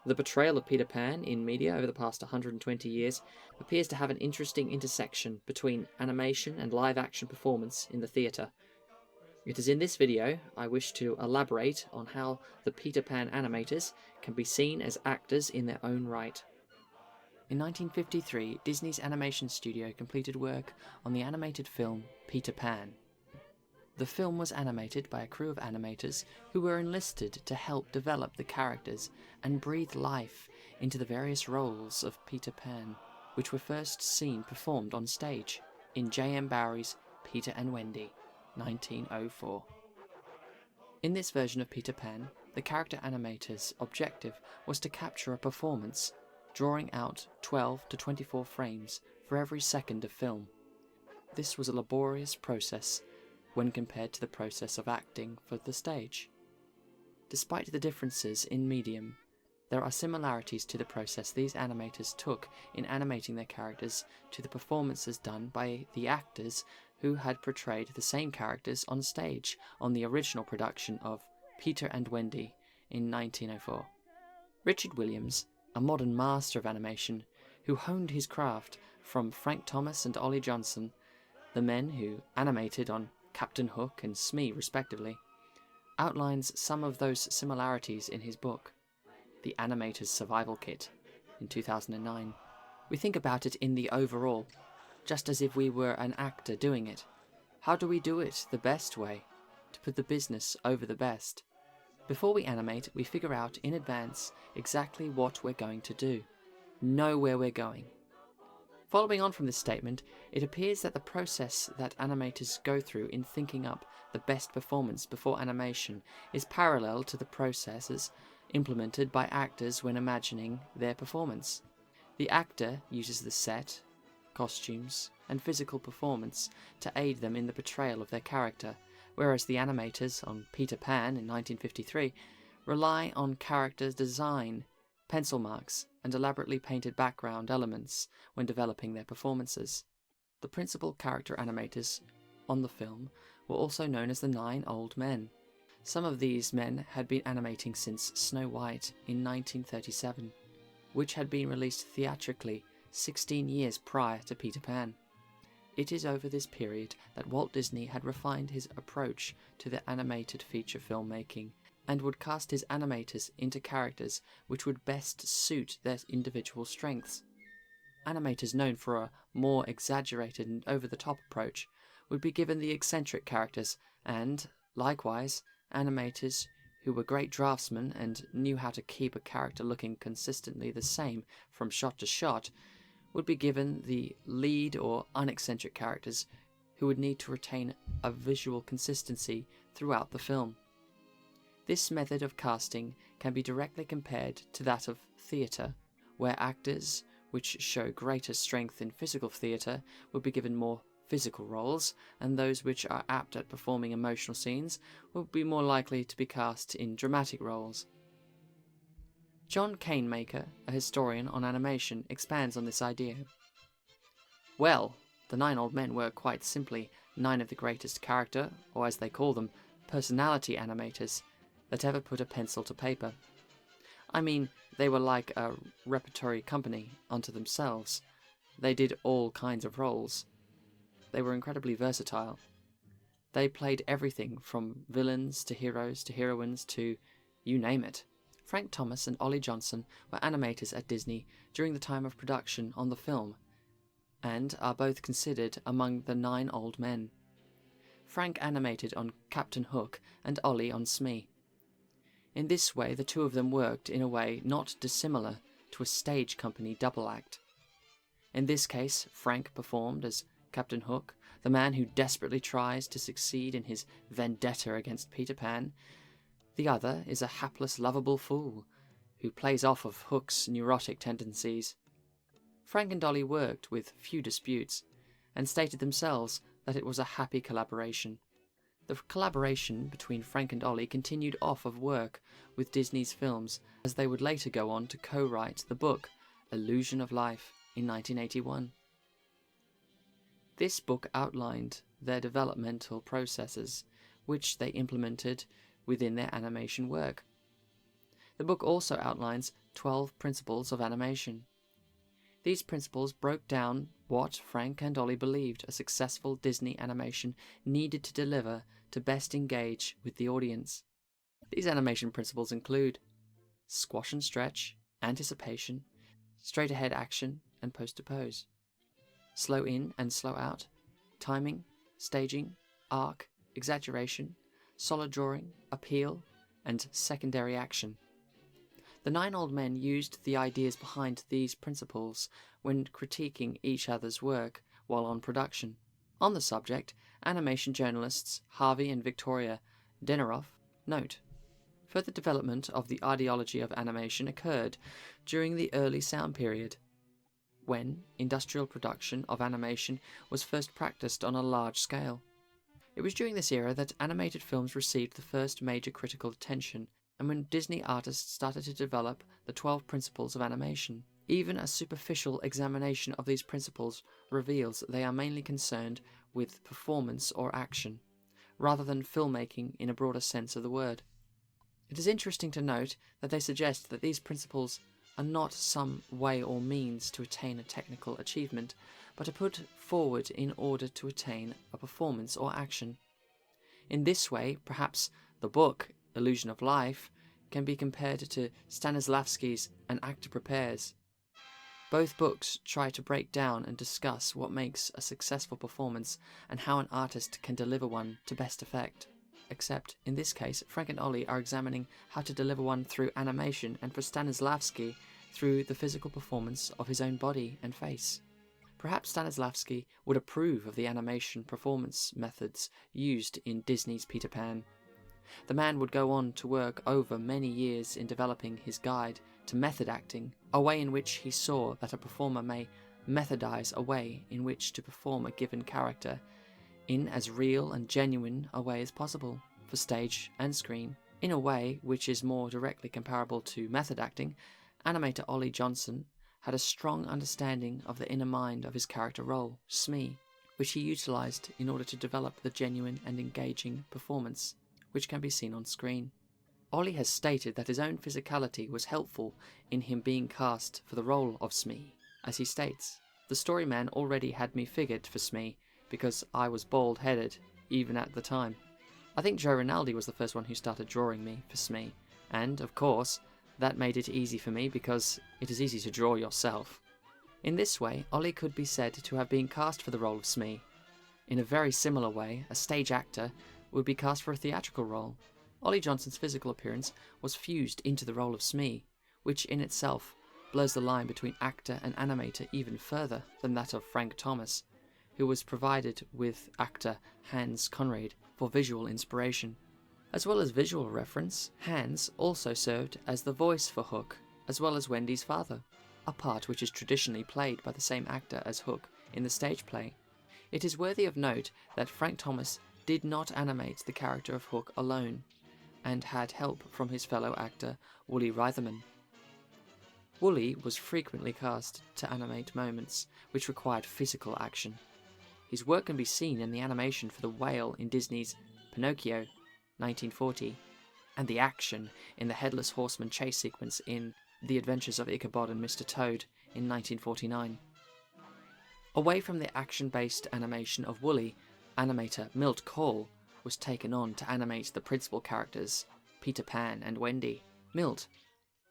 The portrayal of Peter Pan in media over the past 120 years appears to have an interesting intersection between animation and live-action performance in the theatre. It is in this video I wish to elaborate on how the Peter Pan animators can be seen as actors in their own right. In 1953, Disney's animation studio completed work on the animated film Peter Pan. The film was animated by a crew of animators who were enlisted to help develop the characters and breathe life into the various roles of Peter Pan, which were first seen performed on stage in J.M. Barrie's Peter and Wendy, 1904. In this version of Peter Pan, the character animators' objective was to capture a performance, drawing out 12 to 24 frames for every second of film. This was a laborious process when compared to the process of acting for the stage. Despite the differences in medium, there are similarities to the process these animators took in animating their characters to the performances done by the actors who had portrayed the same characters on stage on the original production of Peter and Wendy in 1904. Richard Williams, a modern master of animation, who honed his craft from Frank Thomas and Ollie Johnston, the men who animated on Captain Hook and Smee respectively, outlines some of those similarities in his book, The Animator's Survival Kit, in 2009. We think about it in the overall, just as if we were an actor doing it. How do we do it the best way, to put the business over the best? Before we animate, we figure out in advance exactly what we're going to do, know where we're going. Following on from this statement, it appears that the process that animators go through in thinking up the best performance before animation is parallel to the processes implemented by actors when imagining their performance. The actor uses the set, costumes, and physical performance to aid them in the portrayal of their character, whereas the animators on Peter Pan in 1953 rely on character design, pencil marks, and elaborately painted background elements when developing their performances. The principal character animators on the film were also known as the 9 Old Men. Some of these men had been animating since Snow White in 1937, which had been released theatrically 16 years prior to Peter Pan. It is over this period that Walt Disney had refined his approach to the animated feature filmmaking and would cast his animators into characters which would best suit their individual strengths. Animators known for a more exaggerated and over-the-top approach would be given the eccentric characters, and, likewise, animators who were great draftsmen and knew how to keep a character looking consistently the same from shot to shot would be given the lead or uneccentric characters who would need to retain a visual consistency throughout the film. This method of casting can be directly compared to that of theatre, where actors which show greater strength in physical theatre would be given more physical roles, and those which are apt at performing emotional scenes would be more likely to be cast in dramatic roles. John Canemaker, a historian on animation, expands on this idea. Well, the 9 Old Men were quite simply 9 of the greatest character, or as they call them, personality animators, that ever put a pencil to paper. I mean, they were like a repertory company unto themselves. They did all kinds of roles. They were incredibly versatile. They played everything from villains to heroes to heroines to you name it. Frank Thomas and Ollie Johnston were animators at Disney during the time of production on the film, and are both considered among the 9 Old Men. Frank animated on Captain Hook and Ollie on Smee. In this way, the two of them worked in a way not dissimilar to a stage company double act. In this case, Frank performed as Captain Hook, the man who desperately tries to succeed in his vendetta against Peter Pan. The other is a hapless, lovable fool who plays off of Hook's neurotic tendencies. Frank and Ollie worked with few disputes, and stated themselves that it was a happy collaboration. The collaboration between Frank and Ollie continued off of work with Disney's films, as they would later go on to co-write the book Illusion of Life in 1981. This book outlined their developmental processes, which they implemented within their animation work. The book also outlines 12 principles of animation. These principles broke down what Frank and Ollie believed a successful Disney animation needed to deliver to best engage with the audience. These animation principles include squash and stretch, anticipation, straight ahead action, and pose to pose, slow in and slow out, timing, staging, arc, exaggeration, solid drawing, appeal, and secondary action. The 9 old men used the ideas behind these principles when critiquing each other's work while on production. On the subject, animation journalists Harvey and Victoria Deneroff note, further development of the ideology of animation occurred during the early sound period, when industrial production of animation was first practiced on a large scale. It was during this era that animated films received the first major critical attention, and when Disney artists started to develop the 12 principles of animation. Even a superficial examination of these principles reveals that they are mainly concerned with performance or action, rather than filmmaking in a broader sense of the word. It is interesting to note that they suggest that these principles are not some way or means to attain a technical achievement, but are put forward in order to attain a performance or action. In this way, perhaps the book, Illusion of Life, can be compared to Stanislavski's An Actor Prepares. Both books try to break down and discuss what makes a successful performance and how an artist can deliver one to best effect. Except, in this case, Frank and Ollie are examining how to deliver one through animation, and for Stanislavski, through the physical performance of his own body and face. Perhaps Stanislavski would approve of the animation performance methods used in Disney's Peter Pan. The man would go on to work over many years in developing his guide to method acting, a way in which he saw that a performer may methodize a way in which to perform a given character in as real and genuine a way as possible, for stage and screen. In a way which is more directly comparable to method acting, animator Ollie Johnson had a strong understanding of the inner mind of his character role, Smee, which he utilized in order to develop the genuine and engaging performance, which can be seen on screen. Ollie has stated that his own physicality was helpful in him being cast for the role of Smee. As he states, "The storyman already had me figured for Smee, because I was bald-headed, even at the time. I think Joe Rinaldi was the first one who started drawing me for Smee, and, of course, that made it easy for me because it is easy to draw yourself." In this way, Ollie could be said to have been cast for the role of Smee. In a very similar way, a stage actor would be cast for a theatrical role. Ollie Johnson's physical appearance was fused into the role of Smee, which in itself blurs the line between actor and animator even further than that of Frank Thomas, who was provided with actor Hans Conried for visual inspiration. As well as visual reference, Hans also served as the voice for Hook, as well as Wendy's father, a part which is traditionally played by the same actor as Hook in the stage play. It is worthy of note that Frank Thomas did not animate the character of Hook alone, and had help from his fellow actor Woolie Reitherman. Woolie was frequently cast to animate moments which required physical action. His work can be seen in the animation for the whale in Disney's Pinocchio, 1940, and the action in the Headless Horseman chase sequence in The Adventures of Ichabod and Mr. Toad in 1949. Away from the action-based animation of Woolie, animator Milt Kahl was taken on to animate the principal characters, Peter Pan and Wendy. Milt,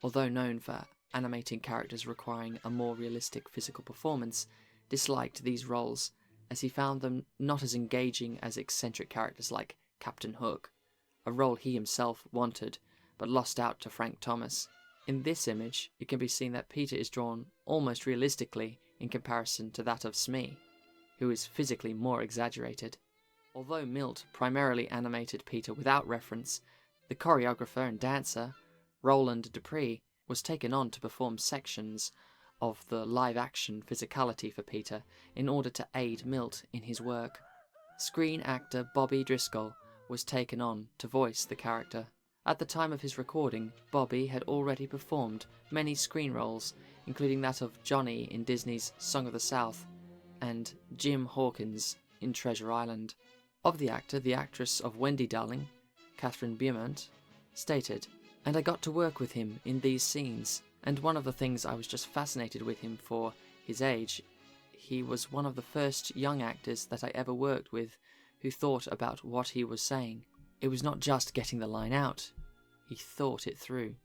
although known for animating characters requiring a more realistic physical performance, disliked these roles, as he found them not as engaging as eccentric characters like Captain Hook, a role he himself wanted, but lost out to Frank Thomas. In this image, it can be seen that Peter is drawn almost realistically in comparison to that of Smee, who is physically more exaggerated. Although Milt primarily animated Peter without reference, the choreographer and dancer, Roland Dupree, was taken on to perform sections of the live-action physicality for Peter in order to aid Milt in his work. Screen actor Bobby Driscoll was taken on to voice the character. At the time of his recording, Bobby had already performed many screen roles, including that of Johnny in Disney's Song of the South and Jim Hawkins in Treasure Island. Of the actor, the actress of Wendy Darling, Catherine Beaumont, stated, And I got to work with him in these scenes, and one of the things I was just fascinated with him for his age, he was one of the first young actors that I ever worked with who thought about what he was saying. It was not just getting the line out, he thought it through.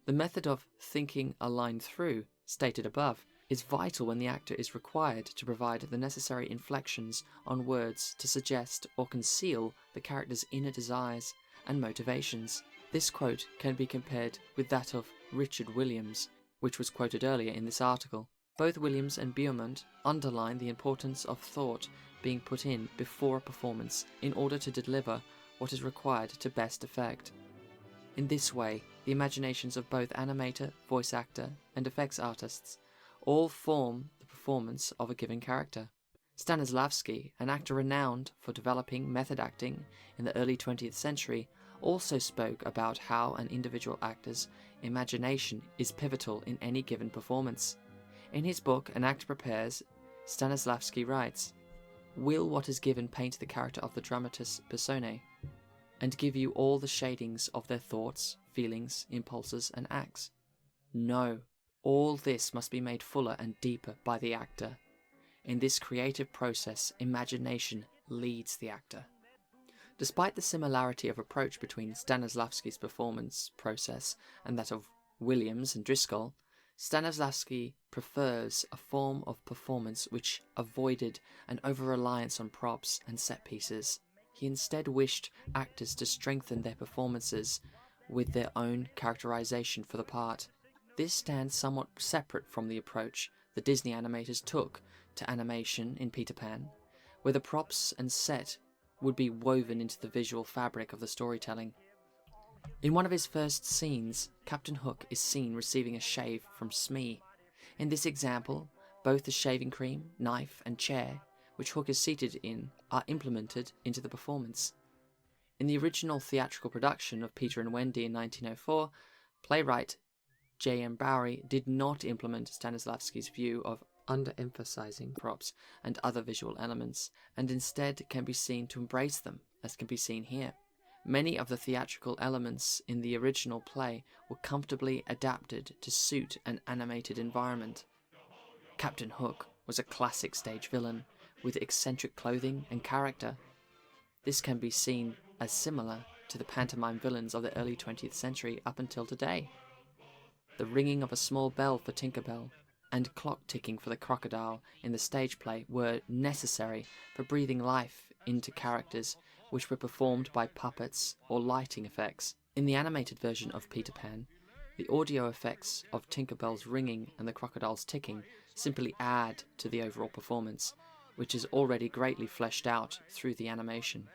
The method of thinking a line through, stated above, is vital when the actor is required to provide the necessary inflections on words to suggest or conceal the character's inner desires and motivations. This quote can be compared with that of Richard Williams, which was quoted earlier in this article. Both Williams and Beaumont underline the importance of thought being put in before a performance in order to deliver what is required to best effect. In this way, the imaginations of both animator, voice actor, and effects artists all form the performance of a given character. Stanislavski, an actor renowned for developing method acting in the early 20th century, also spoke about how an individual actor's imagination is pivotal in any given performance. In his book, An Actor Prepares, Stanislavski writes, "Will what is given paint the character of the dramatis personae, and give you all the shadings of their thoughts, feelings, impulses, and acts? No, all this must be made fuller and deeper by the actor. In this creative process, imagination leads the actor." Despite the similarity of approach between Stanislavski's performance process and that of Williams and Driscoll, Stanislavski prefers a form of performance which avoided an over-reliance on props and set pieces. He instead wished actors to strengthen their performances with their own characterization for the part. This stands somewhat separate from the approach the Disney animators took to animation in Peter Pan, where the props and set would be woven into the visual fabric of the storytelling. In one of his first scenes, Captain Hook is seen receiving a shave from Smee. In this example, both the shaving cream, knife, and chair, which Hook is seated in, are implemented into the performance. In the original theatrical production of Peter and Wendy in 1904, playwright J.M. Barrie did not implement Stanislavski's view of underemphasizing props and other visual elements, and instead can be seen to embrace them, as can be seen here. Many of the theatrical elements in the original play were comfortably adapted to suit an animated environment. Captain Hook was a classic stage villain, with eccentric clothing and character. This can be seen as similar to the pantomime villains of the early 20th century up until today. The ringing of a small bell for Tinker Bell and clock ticking for the crocodile in the stage play were necessary for breathing life into characters which were performed by puppets or lighting effects. In the animated version of Peter Pan, the audio effects of Tinker Bell's ringing and the crocodile's ticking simply add to the overall performance, which is already greatly fleshed out through the animation.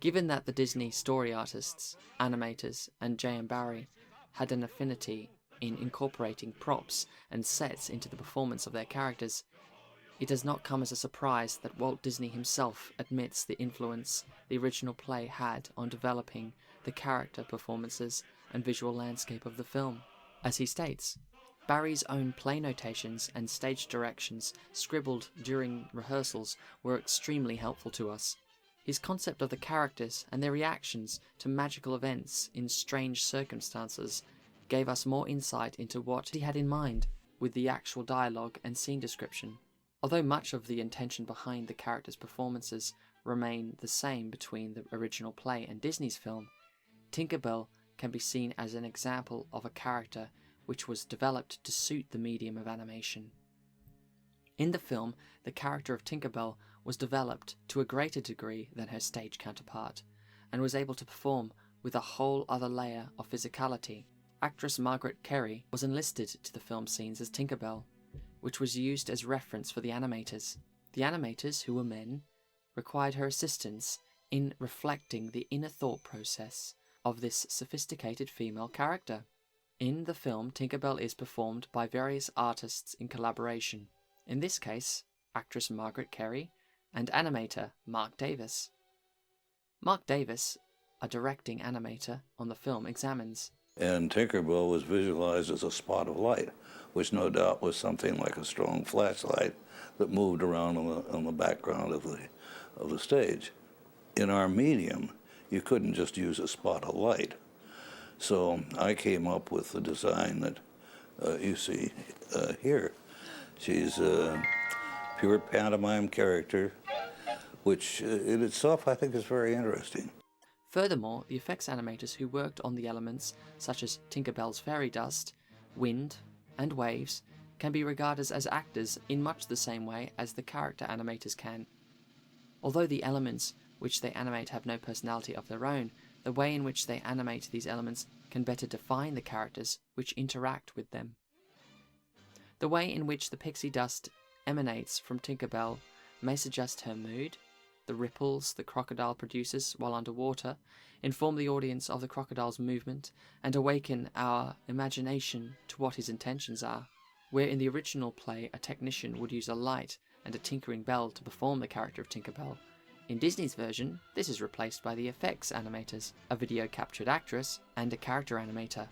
Given that the Disney story artists, animators, and J.M. Barrie had an affinity in incorporating props and sets into the performance of their characters, it does not come as a surprise that Walt Disney himself admits the influence the original play had on developing the character performances and visual landscape of the film. As he states, Barrie's own play notations and stage directions scribbled during rehearsals were extremely helpful to us. His concept of the characters and their reactions to magical events in strange circumstances gave us more insight into what he had in mind with the actual dialogue and scene description. Although much of the intention behind the characters' performances remain the same between the original play and Disney's film, Tinker Bell can be seen as an example of a character which was developed to suit the medium of animation. In the film, the character of Tinker Bell was developed to a greater degree than her stage counterpart, and was able to perform with a whole other layer of physicality. Actress Margaret Kerry was enlisted to the film scenes as Tinker Bell, which was used as reference for the animators. The animators, who were men, required her assistance in reflecting the inner thought process of this sophisticated female character. In the film, Tinker Bell is performed by various artists in collaboration. In this case, actress Margaret Kerry and animator Mark Davis. Mark Davis, a directing animator on the film, examines. And Tinker Bell was visualized as a spot of light, which no doubt was something like a strong flashlight that moved around on the background of the stage. In our medium, you couldn't just use a spot of light. So I came up with the design that you see here. She's a pure pantomime character, which in itself I think is very interesting. Furthermore, the effects animators who worked on the elements such as Tinker Bell's fairy dust, wind, and waves can be regarded as actors in much the same way as the character animators can. Although the elements which they animate have no personality of their own, the way in which they animate these elements can better define the characters which interact with them. The way in which the pixie dust emanates from Tinker Bell may suggest her mood. The ripples the crocodile produces while underwater inform the audience of the crocodile's movement and awaken our imagination to what his intentions are. Where in the original play a technician would use a light and a tinkering bell to perform the character of Tinker Bell, in Disney's version this is replaced by the effects animators, a video captured actress, and a character animator.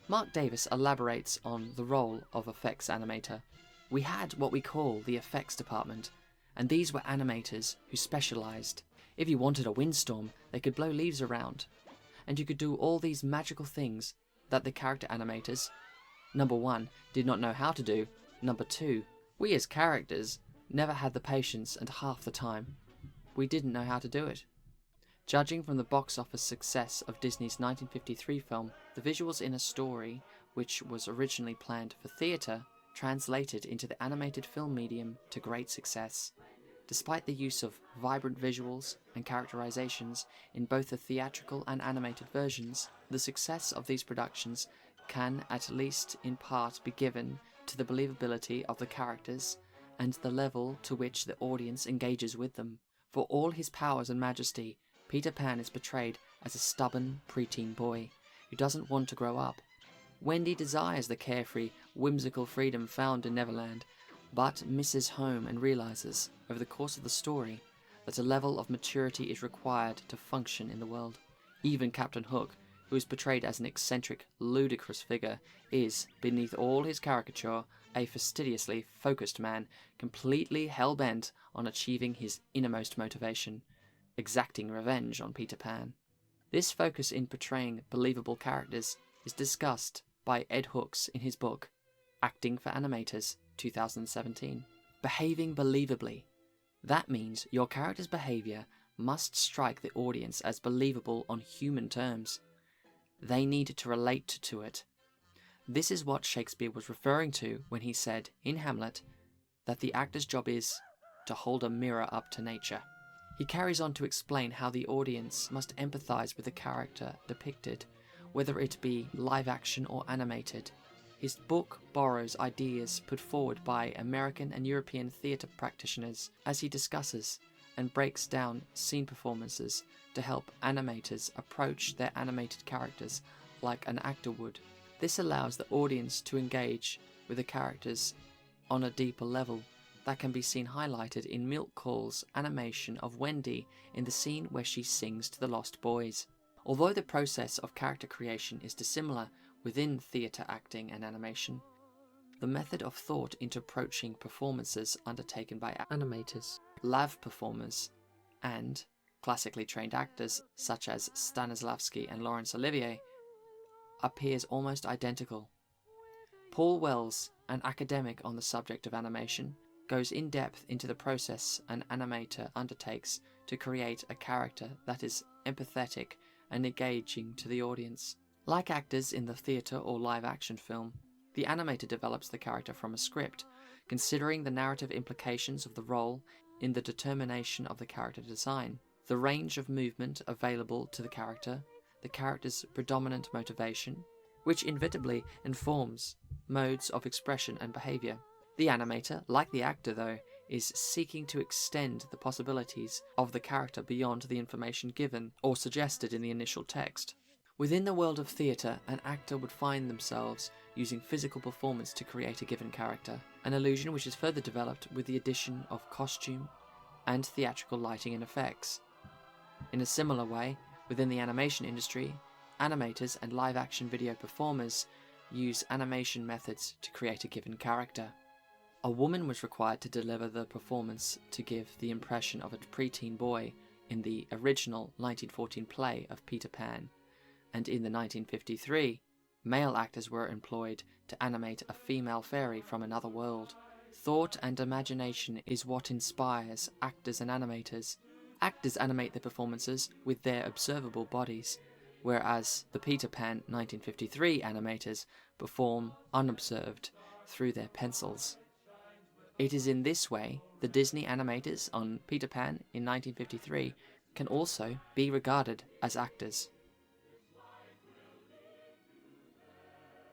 Mark Davis elaborates on the role of effects animator. We had what we call the effects department, and these were animators who specialised. If you wanted a windstorm, they could blow leaves around, and you could do all these magical things that the character animators, number one, did not know how to do, number two, we as characters never had the patience, and half the time, we didn't know how to do it. Judging from the box office success of Disney's 1953 film, the visuals in a story which was originally planned for theatre translated into the animated film medium to great success. Despite the use of vibrant visuals and characterizations in both the theatrical and animated versions, the success of these productions can at least in part be given to the believability of the characters and the level to which the audience engages with them. For all his powers and majesty, Peter Pan is portrayed as a stubborn preteen boy who doesn't want to grow up. Wendy desires the carefree, whimsical freedom found in Neverland, but misses home and realizes, over the course of the story, that a level of maturity is required to function in the world. Even Captain Hook, who is portrayed as an eccentric, ludicrous figure, is, beneath all his caricature, a fastidiously focused man, completely hell-bent on achieving his innermost motivation, exacting revenge on Peter Pan. This focus in portraying believable characters is discussed by Ed Hooks in his book, Acting for Animators, 2017. Behaving believably. That means your character's behaviour must strike the audience as believable on human terms. They need to relate to it. This is what Shakespeare was referring to when he said, in Hamlet, that the actor's job is to hold a mirror up to nature. He carries on to explain how the audience must empathise with the character depicted, whether it be live action or animated. His book borrows ideas put forward by American and European theatre practitioners as he discusses and breaks down scene performances to help animators approach their animated characters like an actor would. This allows the audience to engage with the characters on a deeper level. That can be seen highlighted in Milk Call's animation of Wendy in the scene where she sings to the Lost Boys. Although the process of character creation is dissimilar within theatre acting and animation, the method of thought into approaching performances undertaken by animators, live performers, and classically trained actors such as Stanislavski and Laurence Olivier appears almost identical. Paul Wells, an academic on the subject of animation, goes in depth into the process an animator undertakes to create a character that is empathetic and engaging to the audience. Like actors in the theatre or live action film, the animator develops the character from a script, considering the narrative implications of the role in the determination of the character design, the range of movement available to the character's predominant motivation, which inevitably informs modes of expression and behaviour. The animator, like the actor though, is seeking to extend the possibilities of the character beyond the information given or suggested in the initial text. Within the world of theatre, an actor would find themselves using physical performance to create a given character, an illusion which is further developed with the addition of costume and theatrical lighting and effects. In a similar way, within the animation industry, animators and live-action video performers use animation methods to create a given character. A woman was required to deliver the performance to give the impression of a preteen boy in the original 1914 play of Peter Pan, and in the 1953, male actors were employed to animate a female fairy from another world. Thought and imagination is what inspires actors and animators. Actors animate their performances with their observable bodies, whereas the Peter Pan 1953 animators perform unobserved through their pencils. It is in this way the Disney animators on Peter Pan in 1953 can also be regarded as actors.